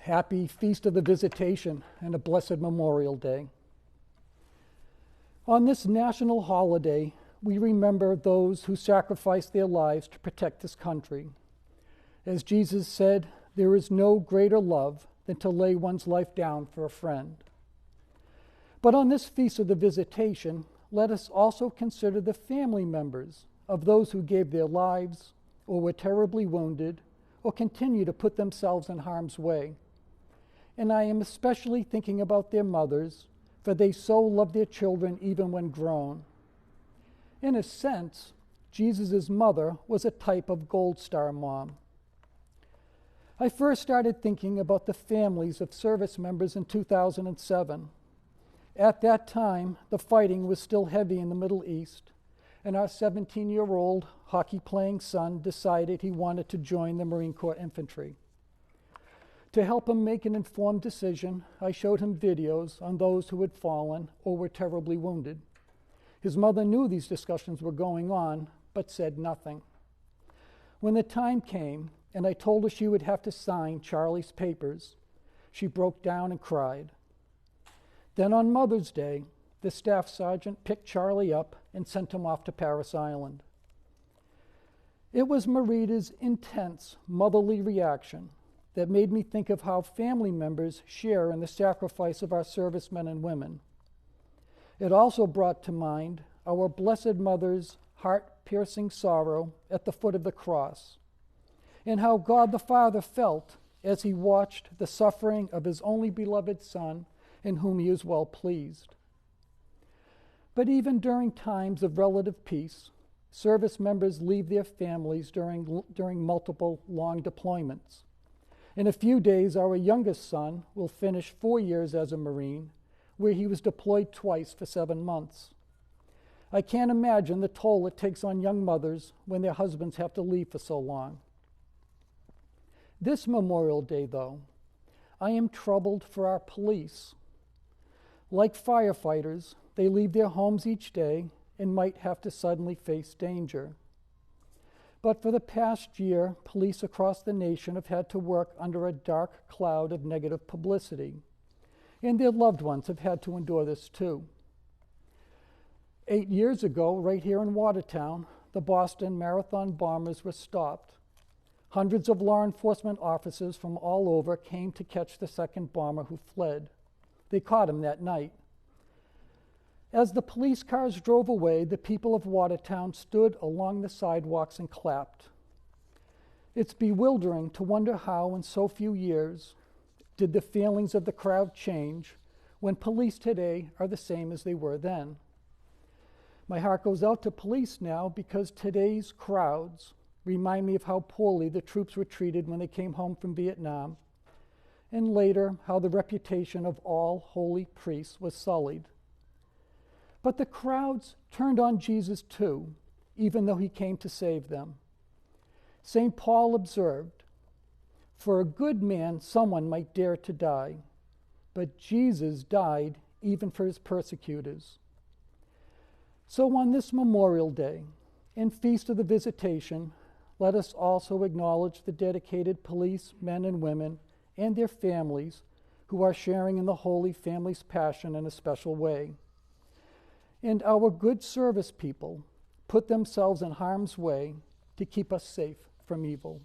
Happy Feast of the Visitation and a blessed Memorial Day. On this national holiday, we remember those who sacrificed their lives to protect this country. As Jesus said, there is no greater love than to lay one's life down for a friend. But on this Feast of the Visitation, let us also consider the family members of those who gave their lives or were terribly wounded or continue to put themselves in harm's way. And I am especially thinking about their mothers, for they so loved their children even when grown. In a sense, Jesus' mother was a type of Gold Star mom. I first started thinking about the families of service members in 2007. At that time, the fighting was still heavy in the Middle East, and our 17-year-old hockey-playing son decided he wanted to join the Marine Corps Infantry. To help him make an informed decision, I showed him videos on those who had fallen or were terribly wounded. His mother knew these discussions were going on, but said nothing. When the time came, and I told her she would have to sign Charlie's papers, she broke down and cried. Then on Mother's Day, the staff sergeant picked Charlie up and sent him off to Parris Island. It was Marita's intense motherly reaction that made me think of how family members share in the sacrifice of our servicemen and women. It also brought to mind our Blessed Mother's heart-piercing sorrow at the foot of the cross, and how God the Father felt as he watched the suffering of his only beloved Son, in whom he is well pleased. But even during times of relative peace, service members leave their families during multiple long deployments. In a few days, our youngest son will finish 4 years as a Marine, where he was deployed twice for 7 months. I can't imagine the toll it takes on young mothers when their husbands have to leave for so long. This Memorial Day, though, I am troubled for our police. Like firefighters, they leave their homes each day and might have to suddenly face danger. But for the past year, police across the nation have had to work under a dark cloud of negative publicity, and their loved ones have had to endure this too. 8 years ago, right here in Watertown, the Boston Marathon bombers were stopped. Hundreds of law enforcement officers from all over came to catch the second bomber who fled. They caught him that night. As the police cars drove away, the people of Watertown stood along the sidewalks and clapped. It's bewildering to wonder how, in so few years, did the feelings of the crowd change when police today are the same as they were then. My heart goes out to police now because today's crowds remind me of how poorly the troops were treated when they came home from Vietnam, and later how the reputation of all holy priests was sullied. But the crowds turned on Jesus too, even though he came to save them. St. Paul observed, "For a good man, someone might dare to die, but Jesus died even for his persecutors." So on this Memorial Day, and Feast of the Visitation, let us also acknowledge the dedicated police men and women and their families who are sharing in the Holy Family's passion in a special way. And our good service people put themselves in harm's way to keep us safe from evil.